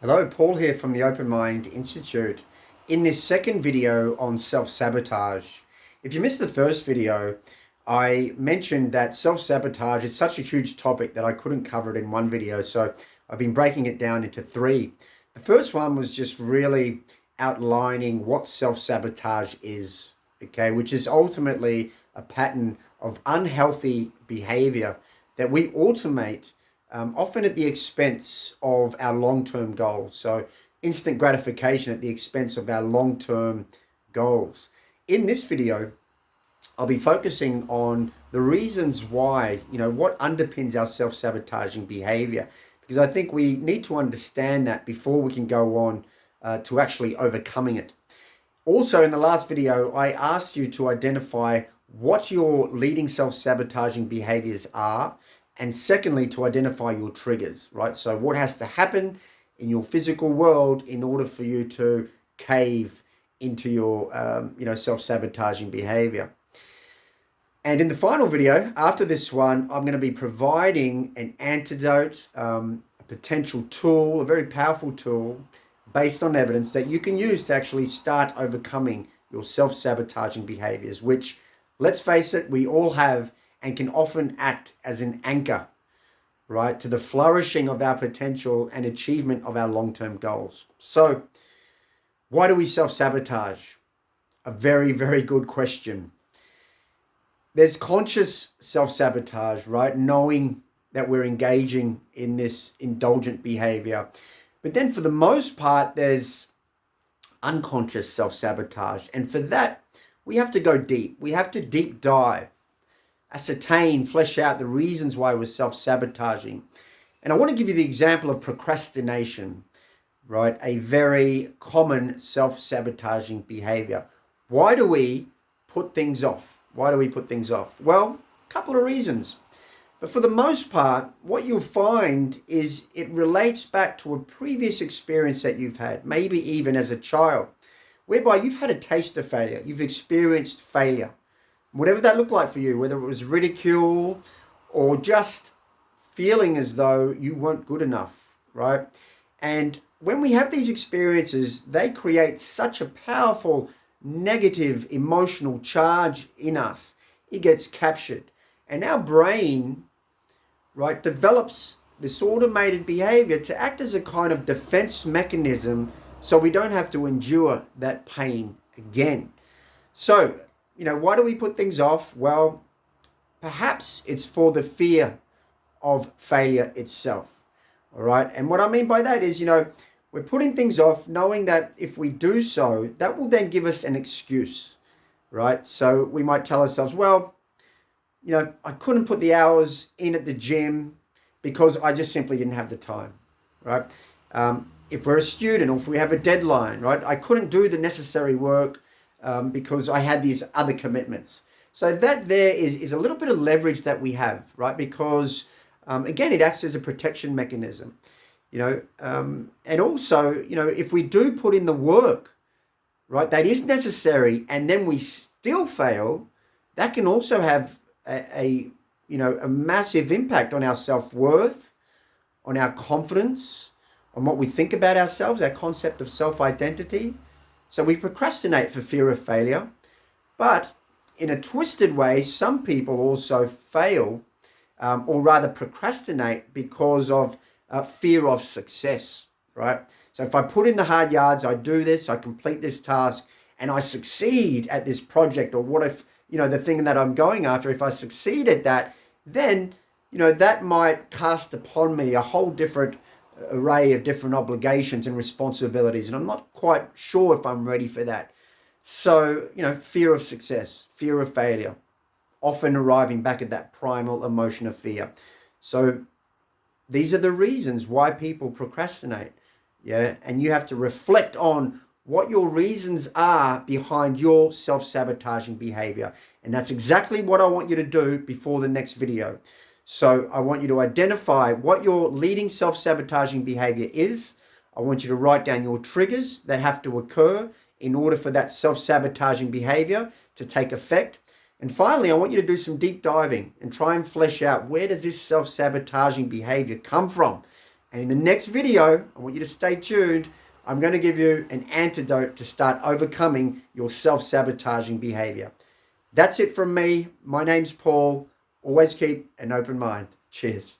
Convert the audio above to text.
Hello, Paul here from the Open Mind Institute. In this second video on self-sabotage, if you missed the first video, I mentioned that self-sabotage is such a huge topic that I couldn't cover it in one video, so I've been breaking it down into three. The first one was just really outlining what self-sabotage is, okay, which is ultimately a pattern of unhealthy behavior that we automate often at the expense of our long-term goals. So instant gratification at the expense of our long-term goals. In this video, I'll be focusing on the reasons why, what underpins our self-sabotaging behavior, because I think we need to understand that before we can go on to actually overcoming it. Also, in the last video, I asked you to identify what your leading self-sabotaging behaviors are, and secondly, to identify your triggers, right? So what has to happen in your physical world in order for you to cave into your, self-sabotaging behavior. And in the final video, after this one, I'm going to be providing an antidote, a potential tool, a very powerful tool based on evidence that you can use to actually start overcoming your self-sabotaging behaviors, which, let's face it, we all have and can often act as an anchor, right, to the flourishing of our potential and achievement of our long-term goals. So, why do we self-sabotage? A very, very good question. There's conscious self-sabotage, right? Knowing that we're engaging in this indulgent behavior. But then for the most part, there's unconscious self-sabotage. And for that, we have to go deep. We have to deep dive, ascertain, flesh out the reasons why we're self-sabotaging. And I want to give you the example of procrastination, right? A very common self-sabotaging behavior. Why do we put things off? Why do we put things off? Well, a couple of reasons. But for the most part, what you'll find is it relates back to a previous experience that you've had, maybe even as a child, whereby you've had a taste of failure. You've experienced failure. Whatever that looked like for you, whether it was ridicule or just feeling as though you weren't good enough, right? And when we have these experiences, they create such a powerful negative emotional charge in us. It gets captured. And our brain, right, develops this automated behavior to act as a kind of defense mechanism so we don't have to endure that pain again. So, why do we put things off? Well, perhaps it's for the fear of failure itself. All right. And what I mean by that is, we're putting things off knowing that if we do so, that will then give us an excuse, right? So we might tell ourselves, well, I couldn't put the hours in at the gym because I just simply didn't have the time, right? If we're a student or if we have a deadline, right? I couldn't do the necessary work because I had these other commitments. So that there is a little bit of leverage that we have, right? Because, again, it acts as a protection mechanism, and also, if we do put in the work, right, that is necessary, and then we still fail, that can also have a massive impact on our self-worth, on our confidence, on what we think about ourselves, our concept of self-identity. So we procrastinate for fear of failure, but in a twisted way, some people also fail, or rather procrastinate because of fear of success, right? So if I put in the hard yards, I do this, I complete this task, and I succeed at this project, or what if, the thing that I'm going after, if I succeed at that, then, that might cast upon me a whole different array of different obligations and responsibilities, and I'm not quite sure if I'm ready for that. So, fear of success, fear of failure, often arriving back at that primal emotion of fear. So these are the reasons why people procrastinate, yeah? And you have to reflect on what your reasons are behind your self-sabotaging behavior. And that's exactly what I want you to do before the next video. So I want you to identify what your leading self-sabotaging behavior is. I want you to write down your triggers that have to occur in order for that self-sabotaging behavior to take effect. And finally, I want you to do some deep diving and try and flesh out, where does this self-sabotaging behavior come from? And in the next video, I want you to stay tuned. I'm going to give you an antidote to start overcoming your self-sabotaging behavior. That's it from me. My name's Paul. Always keep an open mind. Cheers.